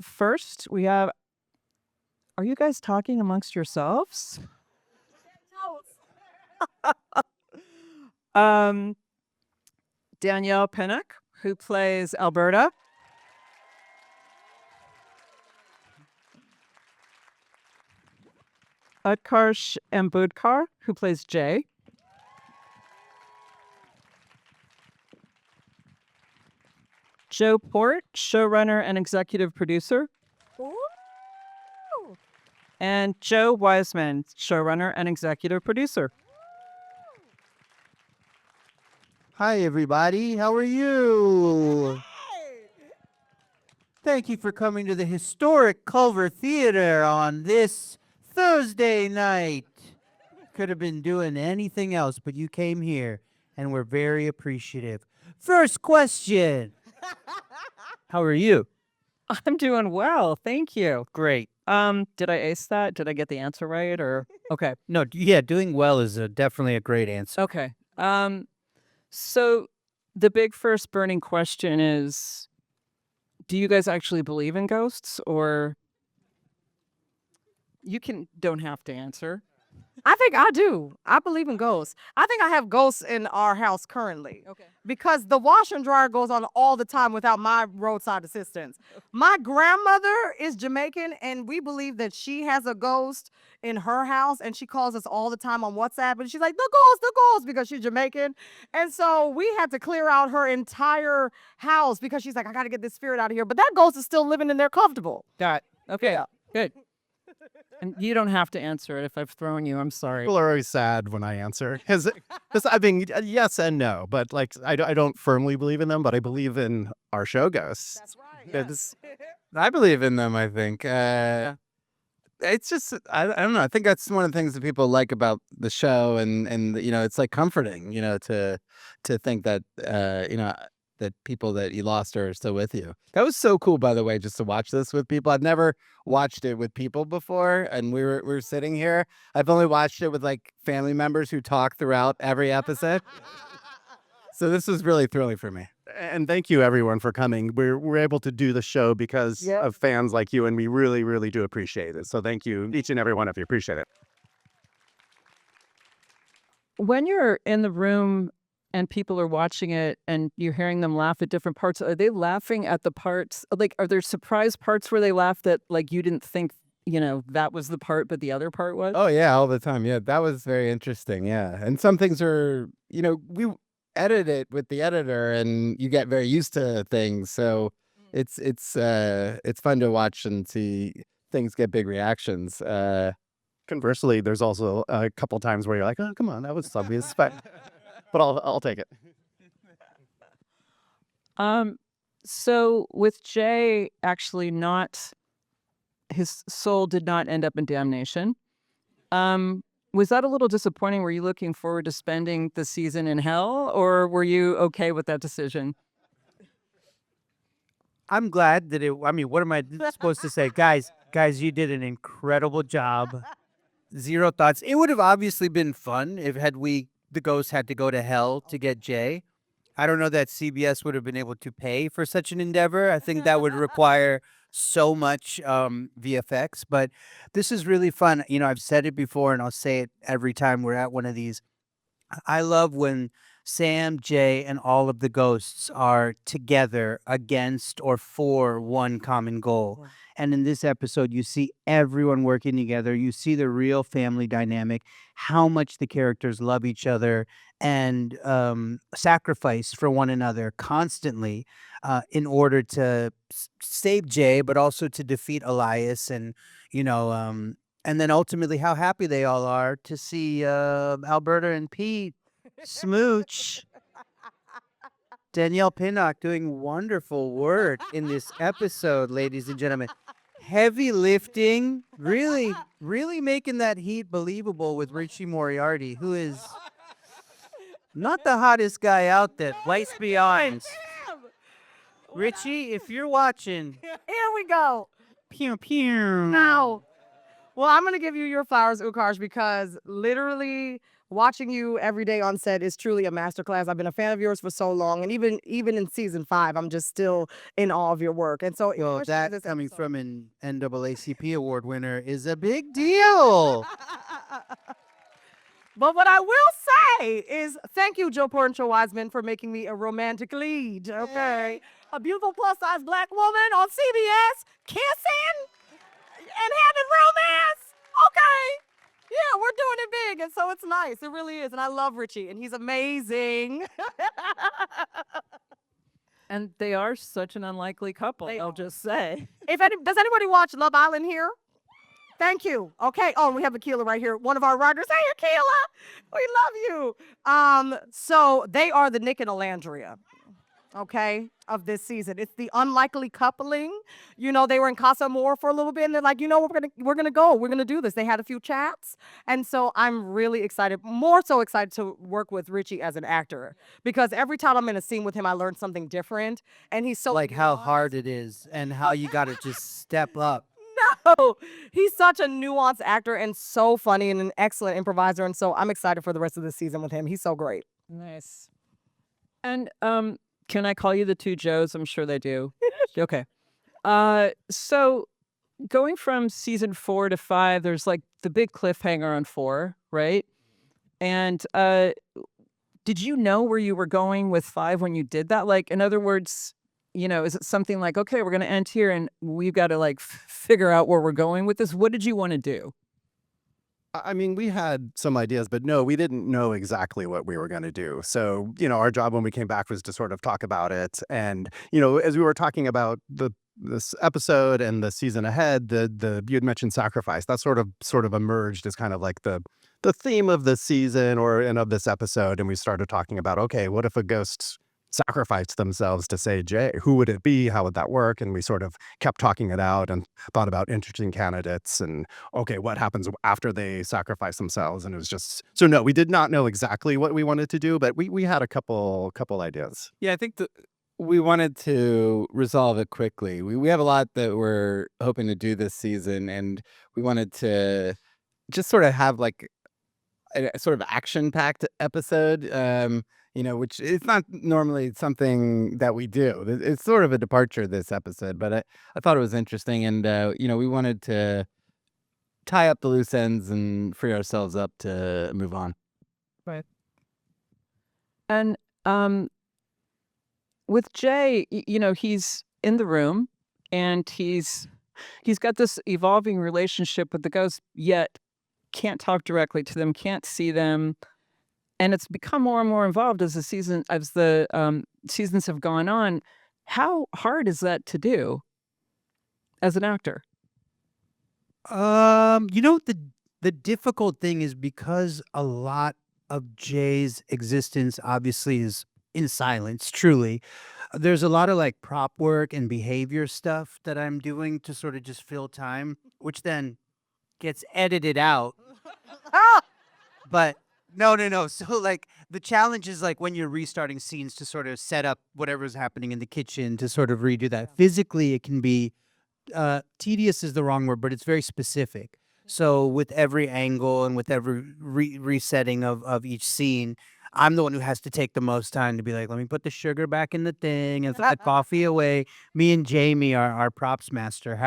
First, we have. Are you guys talking amongst yourselves? Um, Danielle Pinnock, who plays Alberta. Utkarsh Ambudkar, who plays Jay. Joe Port, showrunner and executive producer. And Joe Wiseman, showrunner and executive producer. Hi, everybody. How are you? Thank you for coming to the historic Culver Theater on this Thursday night. Could have been doing anything else, but you came here, and we're very appreciative. First question. How are you? I'm doing well, thank you. Great. Did I ace that? Did I get the answer right? Or okay, No, yeah, doing well is definitely a great answer. okay. So the big first burning question is: do you guys actually believe in ghosts, or don't have to answer? I think I do. I believe in ghosts. I think I have ghosts in our house currently. Okay. Because the washer and dryer goes on all the time without my roadside assistance. My grandmother is Jamaican, and we believe that she has a ghost in her house, and she calls us all the time on WhatsApp, and she's like, the ghost, because she's Jamaican. And so we had to clear out her entire house because she's like, I got to get this spirit out of here. But that ghost is still living in there comfortable. Got it. Okay. Yeah. Good. And you don't have to answer it if I've thrown you. I'm sorry. People are always sad when I answer because I mean, yes and no, but like I don't firmly believe in them, but I believe in our show ghosts. That's right. It's- I believe in them. I think it's just I don't know. I think that's one of the things that people like about the show, and you know, it's like comforting, you know, to think that you know, that people that you lost are still with you. That was so cool, by the way, just to watch this with people. I've never watched it with people before, and we were sitting here. I've only watched it with like family members who talk throughout every episode. So this was really thrilling for me. And thank you, everyone, for coming. We're able to do the show because Yep. of fans like you, and we really, really do appreciate it. So thank you, each and every one of you. Appreciate it. When you're in the room and people are watching it and you're hearing them laugh at different parts, are they laughing at the parts? Like, are there surprise parts where they laugh that like you didn't think, you know, that was the part, but the other part was? Oh yeah, all the time. Yeah, that was very interesting. Yeah, and some things are, you know, we edit it with the editor, and you get very used to things. So it's fun to watch and see things get big reactions. Conversely, there's also a couple times where you're like, oh, come on, that was obvious. But I'll take it. So with Jay, actually not, his soul did not end up in damnation. Was that a little disappointing? Were you looking forward to spending the season in hell, or were you okay with that decision? I'm glad that I mean, what am I supposed to say? Guys, you did an incredible job. Zero thoughts. It would have obviously been fun if the ghost had to go to hell to get Jay. I don't know that CBS would have been able to pay for such an endeavor. I think that would require so much VFX, but this is really fun. You know, I've said it before, and I'll say it every time we're at one of these. I love when Sam, Jay, and all of the ghosts are together against or for one common goal. Yeah. And in this episode, you see everyone working together. You see the real family dynamic, how much the characters love each other and sacrifice for one another constantly in order to save Jay, but also to defeat Elias. And, you know, and then ultimately how happy they all are to see Alberta and Pete smooch. Danielle Pinnock doing wonderful work in this episode, ladies and gentlemen. Heavy lifting, really making that heat believable with Richie Moriarty, who is not the hottest guy out there. Let's be honest. Richie, if you're watching, Here we go. pew pew. Now, well, I'm going to give you your flowers, Utkarsh, because literally watching you every day on set is truly a masterclass. I've been a fan of yours for so long, and even in season 5, I'm just still in awe of your work. And so, Well, especially that this coming episode. from an NAACP award winner is a big deal. But what I will say is thank you, Joe Porncho Wiseman, for making me a romantic lead. Okay. A beautiful plus size black woman on CBS kissing and having romance. Okay. Yeah, we're doing it big. And so it's nice. It really is. And I love Richie, and he's amazing. And they are such an unlikely couple, They I'll are. just say. Does anybody watch Love Island here? Thank you. Okay. Oh, we have Akila right here. One of our writers. Hey, Akila. We love you. So they are the Nick and Alandria, okay, of this season. It's the unlikely coupling. You know, they were in Casa Amor for a little bit, and they're like, you know, we're gonna go. We're gonna do this. They had a few chats, and so I'm really excited, more so excited to work with Richie as an actor, because every time I'm in a scene with him, I learn something different, and he's so Like how nuanced. hard it is and how you got to just step up. No, he's such a nuanced actor and so funny and an excellent improviser. And so I'm excited for the rest of the season with him. He's so great. Nice. And can I call you the two Joes? I'm sure they do. Okay. So going from season 4 to 5, there's like the big cliffhanger on 4, right? And did you know where you were going with 5 when you did that? Like, in other words, you know, is it something like, okay, we're going to end here and we've got to like figure out where we're going with this? What did you want to do? I mean, we had some ideas, but no, we didn't know exactly what we were going to do. So, our job when we came back was to sort of talk about it. And, as we were talking about this episode and the season ahead, you had mentioned sacrifice. That sort of emerged as kind of like the theme of the season and of this episode. And we started talking about, okay, what if a ghost sacrificed themselves to save Jay? Who would it be? How would that work? And we sort of kept talking it out and thought about interesting candidates and, okay, what happens after they sacrifice themselves? And it was just, so no, we did not know exactly what we wanted to do, but we had a couple ideas. Yeah, I think we wanted to resolve it quickly. We have a lot that we're hoping to do this season, and we wanted to just sort of have like a sort of action-packed episode, which is not normally something that we do. It's sort of a departure this episode, but I thought it was interesting, and we wanted to tie up the loose ends and free ourselves up to move on. Right. And with Jay, he's in the room and he's got this evolving relationship with the ghost, yet can't talk directly to them, can't see them. And it's become more and more involved as the seasons have gone on. How hard is that to do as an actor? The difficult thing is because a lot of Jay's existence obviously is in silence, truly. There's a lot of like prop work and behavior stuff that I'm doing to sort of just fill time, which then gets edited out. But no. So like the challenge is like when you're restarting scenes to sort of set up whatever's happening in the kitchen to sort of redo that. Physically, it can be tedious is the wrong word, but it's very specific. So with every angle and with every resetting of each scene, I'm the one who has to take the most time to be like, let me put the sugar back in the thing and put the coffee away. Me and Jamie, our props master,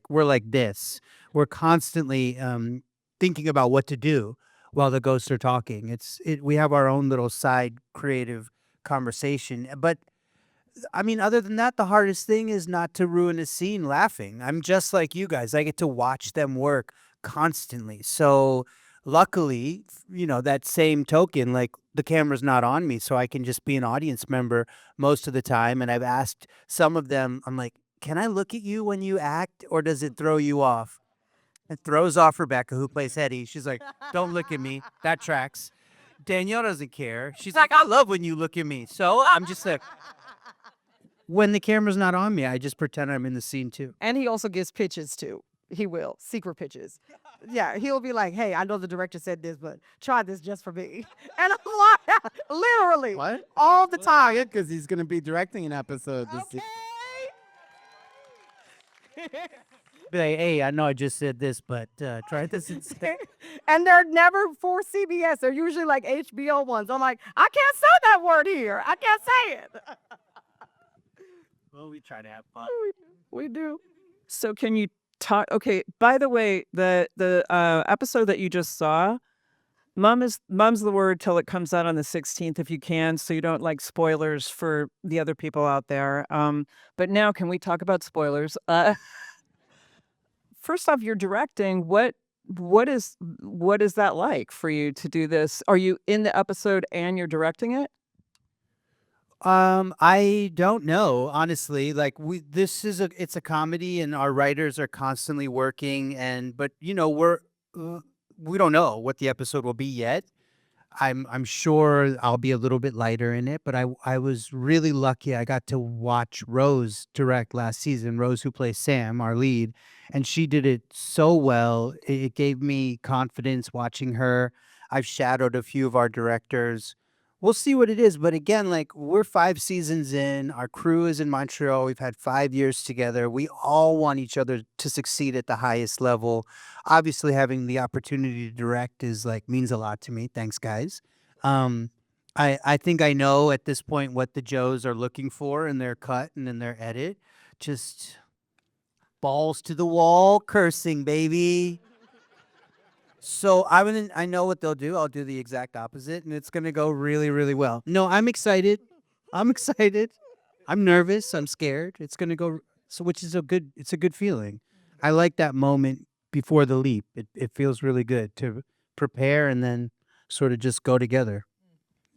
we're like this. We're constantly thinking about what to do while the ghosts are talking. We have our own little side creative conversation. But I mean, other than that, the hardest thing is not to ruin a scene laughing. I'm just like you guys. I get to watch them work constantly. So luckily, that same token, like the camera's not on me, so I can just be an audience member most of the time. And I've asked some of them, I'm like, can I look at you when you act, or does it throw you off? It throws off Rebecca, who plays Hetty. She's like, don't look at me. That tracks. Danielle doesn't care. She's like, I love when you look at me. So I'm just like, when the camera's not on me, I just pretend I'm in the scene too. And he also gives pitches too. He will. Secret pitches. Yeah, he'll be like, hey, I know the director said this, but try this just for me. And I'm like, literally. What? All the time. Because he's going to be directing an episode this season. be like, hey, I know I just said this, but try this instead. And they're never for CBS. They're usually like HBO ones. I'm like, I can't say that word here. I can't say it. Well, we try to have fun. We do. So can you talk? Okay. By the way, the episode that you just saw, mum's the word till it comes out on the 16th, if you can, so you don't like spoilers for the other people out there. But now, can we talk about spoilers? First off, you're directing. What is that like for you to do this? Are you in the episode and you're directing it? I don't know, honestly. Like it's a comedy and our writers are constantly working but we don't know what the episode will be yet. I'm sure I'll be a little bit lighter in it, but I was really lucky. I got to watch Rose direct last season. Rose, who plays Sam, our lead, and she did it so well. It gave me confidence watching her. I've shadowed a few of our directors. We'll see what it is, but again, like we're 5 seasons in. Our crew is in Montreal. We've had 5 years together. We all want each other to succeed at the highest level. Obviously, having the opportunity to direct is like means a lot to me. Thanks, guys. I think I know at this point what the Joes are looking for in their cut and in their edit. Just balls to the wall, cursing, baby. So I know what they'll do. I'll do the exact opposite, and it's gonna go really, really well. No, I'm excited. I'm excited. I'm nervous. I'm scared. It's gonna go which is it's a good feeling. I like that moment before the leap. It feels really good to prepare and then sort of just go together.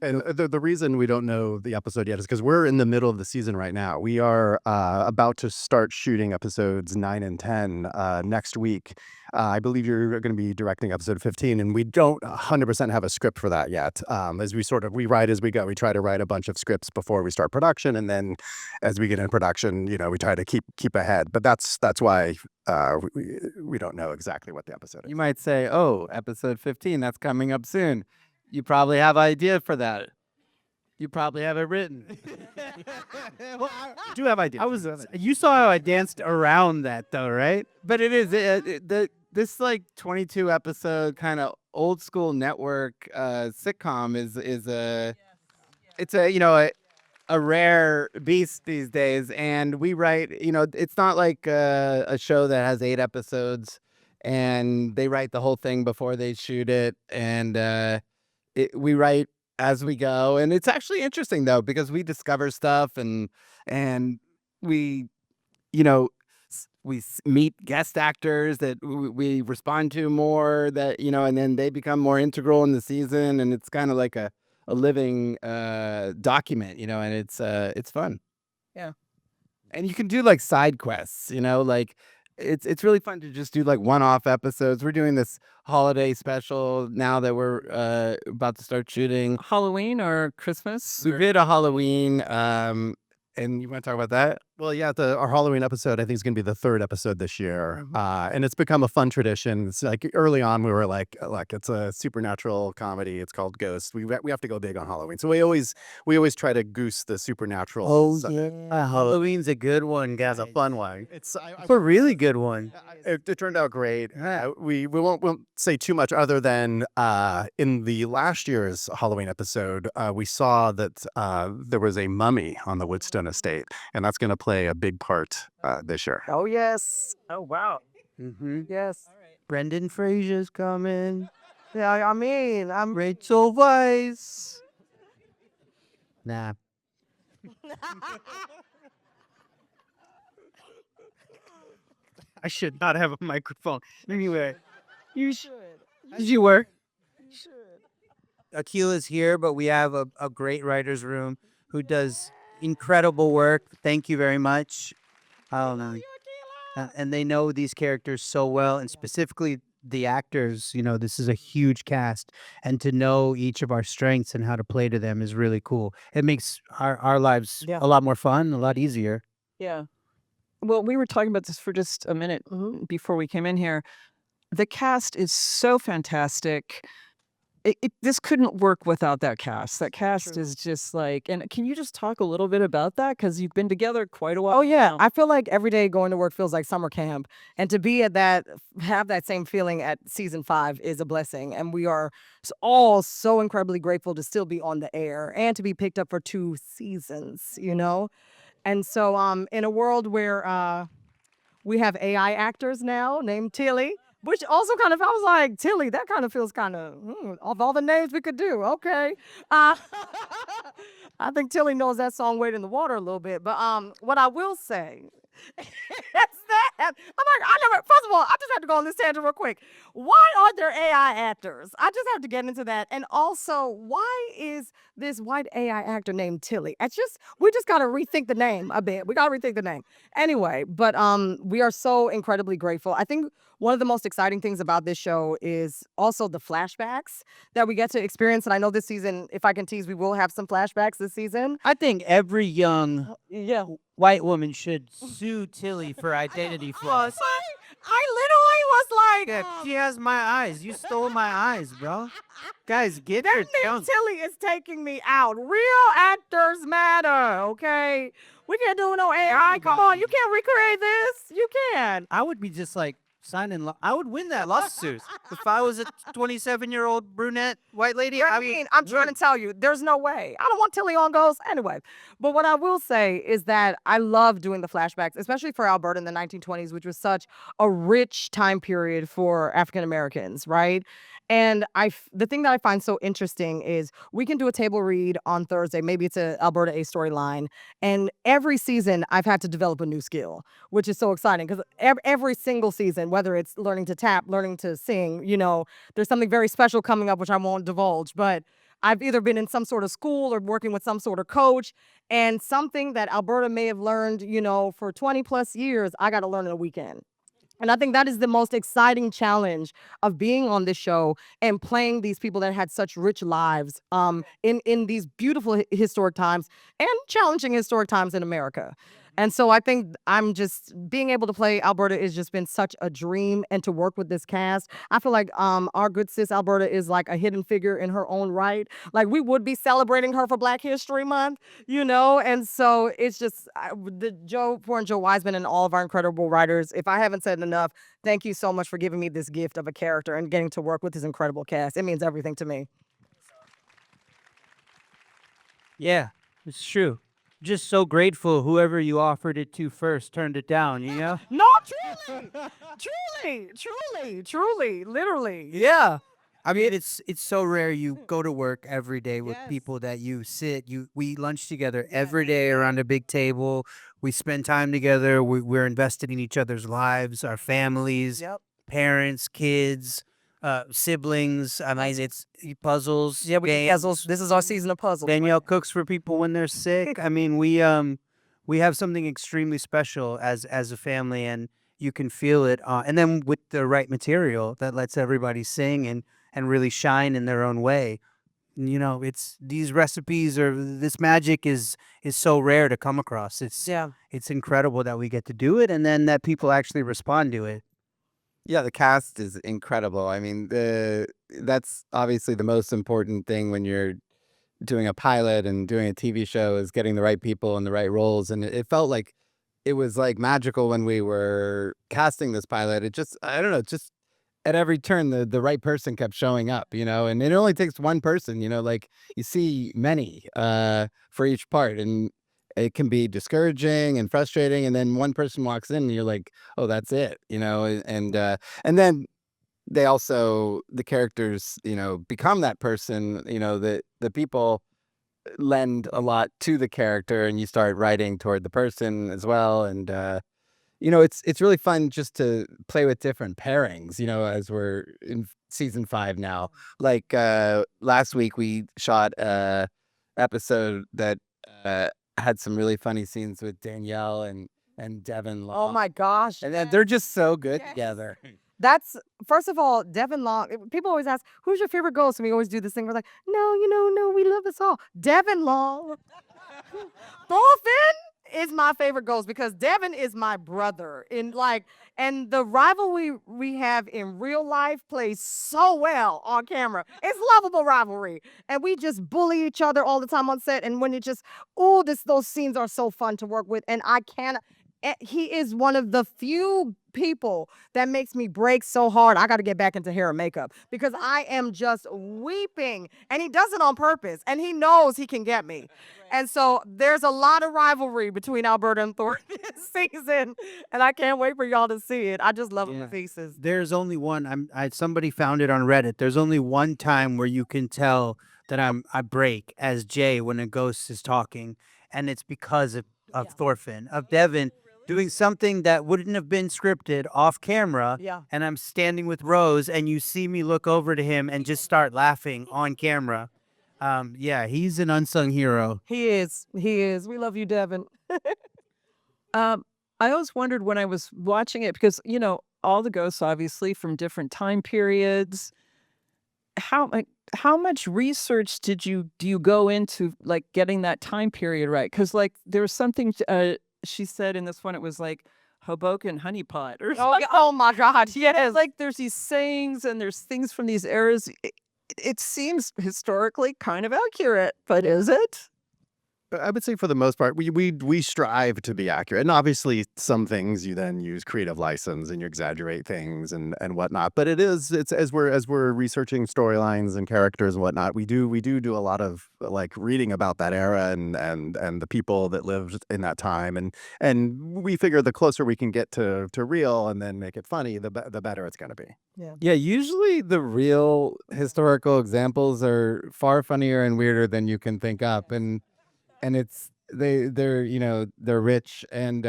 And the reason we don't know the episode yet is because we're in the middle of the season right now. We are about to start shooting episodes 9 and 10 next week. I believe you're going to be directing episode 15, and we don't 100% have a script for that yet. As we write as we go. We try to write a bunch of scripts before we start production, and then as we get in production, we try to keep ahead. But that's why we don't know exactly what the episode is. You might say, "Oh, episode 15, that's coming up soon." You probably have an idea for that. You probably have it written. Well, I do have ideas. You saw how I danced around that, though, right? But it is this like 22 episode kind of old school network sitcom is a rare beast these days, and we write. It's not like a show that has 8 episodes, and they write the whole thing before they shoot it, and we write as we go, and it's actually interesting though because we discover stuff and we meet guest actors that we respond to more and then they become more integral in the season, and it's kind of like a living document, and it's fun. Yeah. And you can do like side quests, like it's really fun to just do like one-off episodes. We're doing this holiday special now that we're about to start shooting. Halloween or Christmas? We did a Halloween, and you want to talk about that? Well, yeah, our Halloween episode, I think, is going to be the 3rd episode this year. And it's become a fun tradition. It's like early on, we were like, it's a supernatural comedy. It's called Ghosts. We have to go big on Halloween. So we always try to goose the supernatural. Oh, yeah. Halloween's a good one, guys. It's a fun one. It's a really good one. It turned out great. We won't say too much other than in the last year's Halloween episode, we saw that there was a mummy on the Woodstone estate, and that's going to play a big part this year. Oh, yes. Oh, wow. Mm-hmm. Yes. Brendan Fraser's coming. Yeah, I mean, I'm Rachel Weisz. Nah. I should not have a microphone. Anyway, You should. you were. You should. Akila's here, but we have a great writer's room who does incredible work. Thank you very much. And they know these characters so well, and specifically the actors. This is a huge cast, and to know each of our strengths and how to play to them is really cool. It makes our lives Yeah. a lot more fun, a lot easier. Yeah. Well, we were talking about this for just a minute before we came in here. The cast is so fantastic. this couldn't work without that cast. That cast True. is just like, and can you just talk a little bit about that? Because you've been together quite a while. Oh yeah, now. I feel like every day going to work feels like summer camp, and to be at that, have that same feeling at season 5 is a blessing, and we are all so incredibly grateful to still be on the air and to be picked up for 2 seasons. And so in a world where we have AI actors now named Tilly, which also kind of, I was like, Tilly, that kind of feels kind of, of all the names we could do, okay. Uh, I think Tilly knows that song Wade in the Water a little bit. But what I will say is that, I'm like, I never, first of all, I just have to go on this tangent real quick. Why aren't there AI actors? I just have to get into that. And also, why is this white AI actor named Tilly? We just got to rethink the name a bit. We got to rethink the name. Anyway, but we are so incredibly grateful. I think one of the most exciting things about this show is also the flashbacks that we get to experience. And I know this season, if I can tease, we will have some flashbacks this season. I think every young Yeah. white woman should sue Tilly for identity flaws. I literally was like, Yeah, she has my eyes. You stole my eyes, bro. Guys, get that your name junk. Tilly is taking me out. Real actors matter, okay? We can't do no AI. Come on, you can't recreate this. You can. I would be just like signing. I would win that lawsuit if I was a 27-year-old brunette white lady. I mean, I'm trying to tell you, there's no way. I don't want Tilly on Ghost anyway. But what I will say is that I love doing the flashbacks, especially for Alberta in the 1920s, which was such a rich time period for African Americans, right? And the thing that I find so interesting is we can do a table read on Thursday. Maybe it's a Alberta A storyline. And every season, I've had to develop a new skill, which is so exciting because every single season, whether it's learning to tap, learning to sing, there's something very special coming up, which I won't divulge. But I've either been in some sort of school or working with some sort of coach, and something that Alberta may have learned, for 20 plus years, I got to learn in a weekend. And I think that is the most exciting challenge of being on this show and playing these people that had such rich lives in these beautiful historic times and challenging historic times in America. And so I think I'm just being able to play Alberta has just been such a dream, and to work with this cast. I feel like our good sis Alberta is like a hidden figure in her own right. Like we would be celebrating her for Black History Month, and so it's just the Joe and Joe Wiseman and all of our incredible writers. If I haven't said enough, thank you so much for giving me this gift of a character and getting to work with this incredible cast. It means everything to me. Yeah, it's true. Just so grateful whoever you offered it to first turned it down, you know? No, truly, literally. Yeah. I mean, it's so rare you go to work every day with Yes. people that we lunch together every day around a big table. We spend time together. We're invested in each other's lives, our families, Yep. parents, kids, siblings. I mean, it's puzzles. Yeah, we games. puzzles. This is our season of puzzles. Danielle cooks for people when they're sick. I mean, we have something extremely special as a family, and you can feel it. And then with the right material that lets everybody sing and really shine in their own way. It's these recipes or this magic is so rare to come across. It's incredible that we get to do it, and then that people actually respond to it. Yeah, the cast is incredible. I mean, that's obviously the most important thing when you're doing a pilot and doing a TV show is getting the right people in the right roles. And it felt like it was like magical when we were casting this pilot. It just, I don't know, just at every turn, the right person kept showing up, and it only takes one person, like you see many for each part. And it can be discouraging and frustrating. And then one person walks in and you're like, oh, that's it, and then they also, the characters, become that person, the people lend a lot to the character and you start writing toward the person as well. And, it's really fun just to play with different pairings, as we're in season 5 now. Like last week we shot a episode that had some really funny scenes with Danielle and Devin Long. Oh my gosh. And then they're just so good Yes. together. That's, first of all, Devin Long. People always ask, who's your favorite ghost? And we always do this thing. We're like, no, no, we love this all. Devin Long. Thorfinn is my favorite ghost because Devin is my brother. And the rivalry we have in real life plays so well on camera. It's lovable rivalry. And we just bully each other all the time on set. And when it just, those scenes are so fun to work with. And he is one of the few people that makes me break so hard. I got to get back into hair and makeup because I am just weeping. And he does it on purpose. And he knows he can get me. And so there's a lot of rivalry between Alberta and Thor this season. And I can't wait for y'all to see it. I just love it to pieces. There's only one. Somebody found it on Reddit. There's only one time where you can tell that I break as Jay when a ghost is talking, and it's because of Thorfinn, of Devin doing something that wouldn't have been scripted off camera. Yeah. And I'm standing with Rose, and you see me look over to him and just start laughing on camera. He's an unsung hero. He is. We love you, Devin. I always wondered when I was watching it because all the ghosts obviously from different time periods. How much research do you go into like getting that time period right? Because like there was something she said in this one. It was like Hoboken honeypot or something. Oh my God. Yes. Like there's these sayings and there's things from these eras. It seems historically kind of accurate, but is it? I would say for the most part, we strive to be accurate, and obviously some things you then use creative license and you exaggerate things and whatnot. But it's as we're researching storylines and characters and whatnot, we do a lot of like reading about that era and the people that lived in that time, and we figure the closer we can get to real and then make it funny, the better it's going to be. Yeah, usually the real historical examples are far funnier and weirder than you can think up, and it's they're rich, and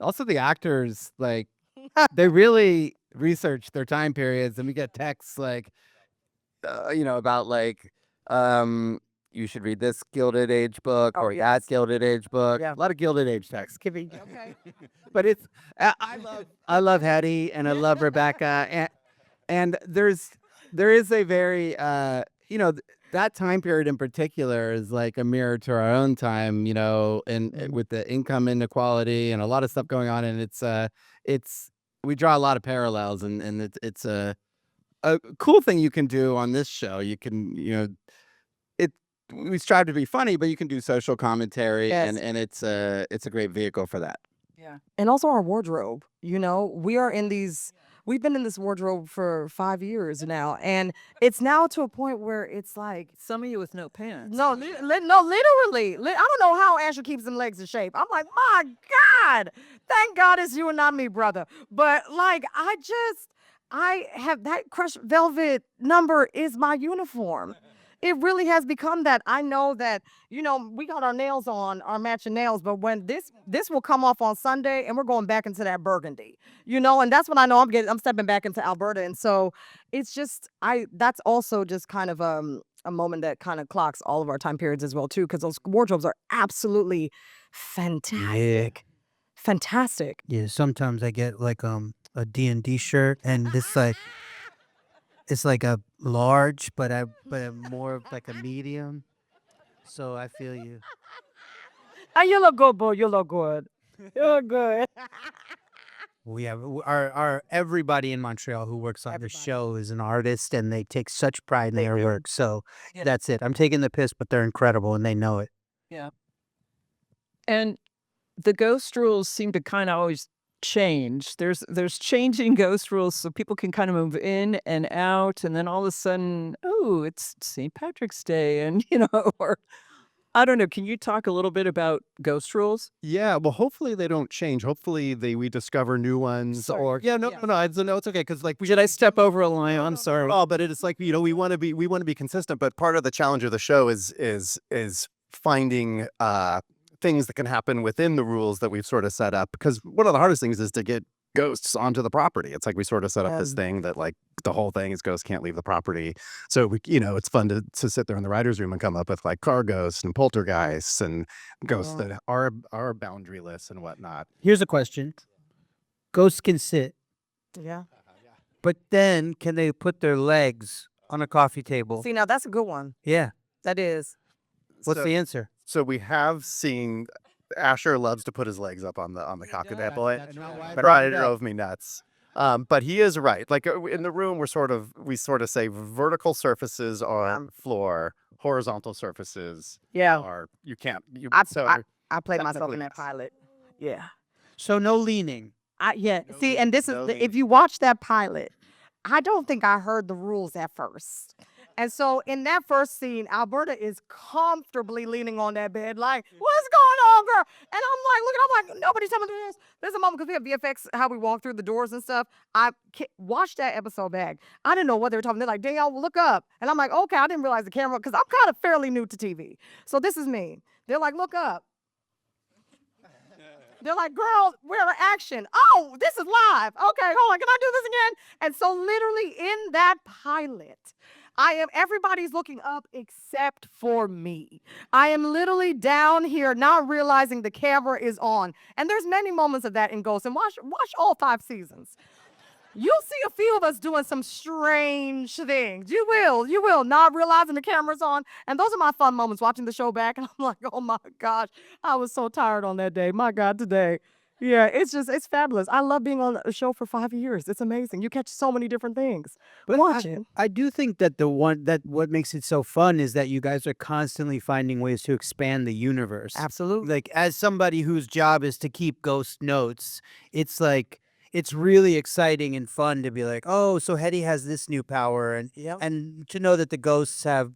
also the actors, like they really research their time periods, and we get texts like about like you should read this Gilded Age book or that Gilded Age book. Yeah. A lot of Gilded Age texts. Okay. But it's I love Hetty and I love Rebecca, and there is a very that time period in particular is like a mirror to our own time, and with the income inequality and a lot of stuff going on, and it's we draw a lot of parallels, and it's a cool thing you can do on this show. You can we strive to be funny, but you can do social commentary, Yes. and it's a great vehicle for that. Yeah. And also our wardrobe. We've been in this wardrobe for 5 years now, and it's now to a point where it's like, Some of you with no pants. no, literally. I don't know how Asher keeps them legs in shape. I'm like, my God, thank God it's you and not me, brother. But like, I have that crushed velvet number is my uniform. It really has become that. I know that, we got our nails on, our matching nails, but when this will come off on Sunday and we're going back into that burgundy, and that's when I know I'm stepping back into Alberta. And so it's just, that's also just kind of a moment that kind of clocks all of our time periods as well too, because those wardrobes are absolutely fantastic. Fantastic. Yeah, sometimes I get like a D&D shirt, and this like it's like a large, but I'm more of like a medium. So I feel you. And you look good, boy. You look good. You look good. We have our everybody in Montreal who works on the show is an artist, and they take such pride in their work. So Yeah. that's it. I'm taking the piss, but they're incredible, and they know it. And the ghost rules seem to kind of always change. There's changing ghost rules so people can kind of move in and out, and then all of a sudden, oh, it's St. Patrick's Day, and or I don't know. Can you talk a little bit about ghost rules? Yeah, well, hopefully they don't change. Hopefully we discover new ones. Sorry. Or Yeah. no, it's okay, because like Should I step over a line? I'm sorry. Oh, but it's like we want to be consistent. But part of the challenge of the show is finding things that can happen within the rules that we've sort of set up. Because one of the hardest things is to get ghosts onto the property. It's like we sort of set up this thing that like the whole thing is ghosts can't leave the property. So it's fun to sit there in the writer's room and come up with like car ghosts and poltergeists and ghosts that are boundaryless and whatnot. Here's a question: ghosts can sit, Yeah. but then can they put their legs on a coffee table? See, now that's a good one. Yeah. That is. What's So- the answer? So we have seen Asher loves to put his legs up on the cockpit point. That's not why I But brought it it up. drove me nuts. But he is right. Like in the room, we sort of say vertical surfaces are on the floor, horizontal surfaces Yeah. are you can't. You I, so I played myself in technically, that yes. pilot. Yeah. So no leaning. See, and this is No if you watch that pilot, I don't think I heard the rules at first. And so in that first scene, Alberta is comfortably leaning on that bed, like, what's going on, girl? And I'm like, nobody's telling me this. There's a moment because we have VFX, how we walk through the doors and stuff. I watched that episode back. I didn't know what they were talking. They're like, Danielle, look up. And I'm like, okay, I didn't realize the camera, because I'm kind of fairly new to TV. So this is me. They're like, look up. They're like, girl, we're in action. Oh, this is live. Okay, hold on. Can I do this again? And so literally in that pilot, everybody's looking up except for me. I am literally down here not realizing the camera is on. And there's many moments of that in Ghost. And watch all 5 seasons. You'll see a few of us doing some strange things. You will, not realizing the camera's on. And those are my fun moments watching the show back. And I'm like, oh my gosh, I was so tired on that day. My God, today. Yeah, it's fabulous. I love being on a show for 5 years. It's amazing. You catch so many different things. But Watch it. I do think that what makes it so fun is that you guys are constantly finding ways to expand the universe. Absolutely. Like, as somebody whose job is to keep ghost notes, it's like, it's really exciting and fun to be like, oh, so Hetty has this new power, and to know that the ghosts have.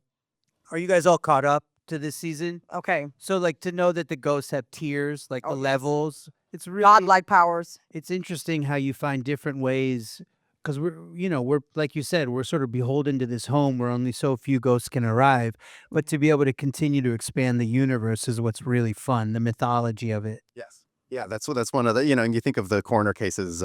Are you guys all caught up to this season? Okay. So like to know that the ghosts have tiers, like Oh, the yes. levels. It's really Godlike powers. It's interesting how you find different ways, because we're like you said, we're sort of beholden to this home where only so few ghosts can arrive, but to be able to continue to expand the universe is what's really fun, the mythology of it. Yes. Yeah, that's one of the, and you think of the coroner cases,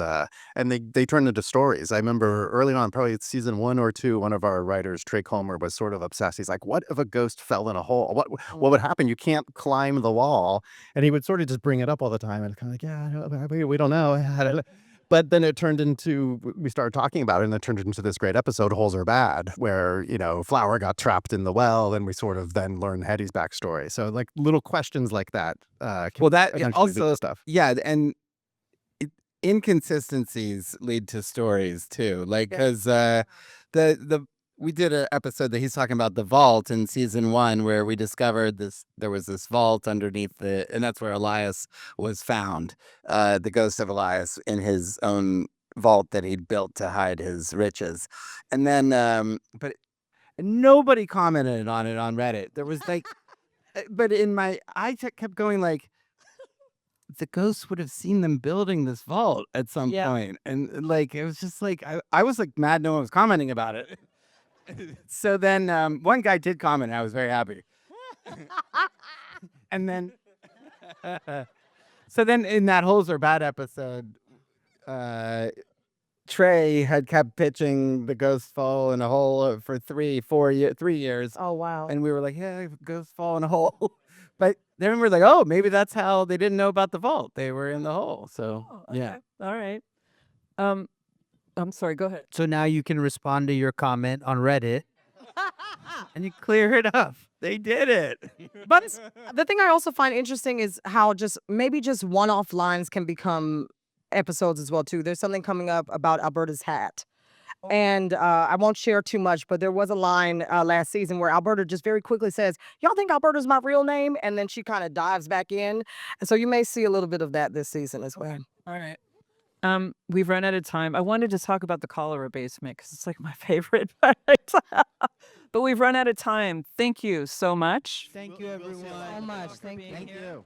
and they turn into stories. I remember early on, probably season 1 or 2, one of our writers, Trey Colmer, was sort of obsessed. He's like, what if a ghost fell in a hole? What would happen? You can't climb the wall. And he would sort of just bring it up all the time. And kind of like, yeah, we don't know. But then it turned into, we started talking about it, and it turned into this great episode, Holes Are Bad, where, Flower got trapped in the well, and we sort of then learned Hetty's backstory. So, like, little questions like that. Well, that eventually also lead to stuff. Yeah, and inconsistencies lead to stories too. Like, because we did an episode that he's talking about the vault in season 1, where we discovered there was this vault underneath and that's where Elias was found, the ghost of Elias in his own vault that he'd built to hide his riches. And then, but nobody commented on it on Reddit. There was like, but I kept going like, the ghosts would have seen them building this vault at some point. And like, it was just like, I was like mad no one was commenting about it. So then one guy did comment, and I was very happy. And then, so then in that Holes Are Bad episode, Trey had kept pitching the ghost fall in a hole for 3 years. Oh, wow. And we were like, yeah, ghosts fall in a hole. But then we were like, oh, maybe that's how they didn't know about the vault. They were in the hole. So, yeah. All right. I'm sorry. Go ahead. So now you can respond to your comment on Reddit and you clear it up. They did it. But the thing I also find interesting is how maybe just one-off lines can become episodes as well, too. There's something coming up about Alberta's hat. And I won't share too much, but there was a line last season where Alberta just very quickly says, y'all think Alberta's my real name? And then she kind of dives back in. And so you may see a little bit of that this season as well. All right. We've run out of time. I wanted to talk about the cholera basement because it's like my favorite part. But we've run out of time. Thank you so much. Thank you, everyone. So much. Thank you. Thank you.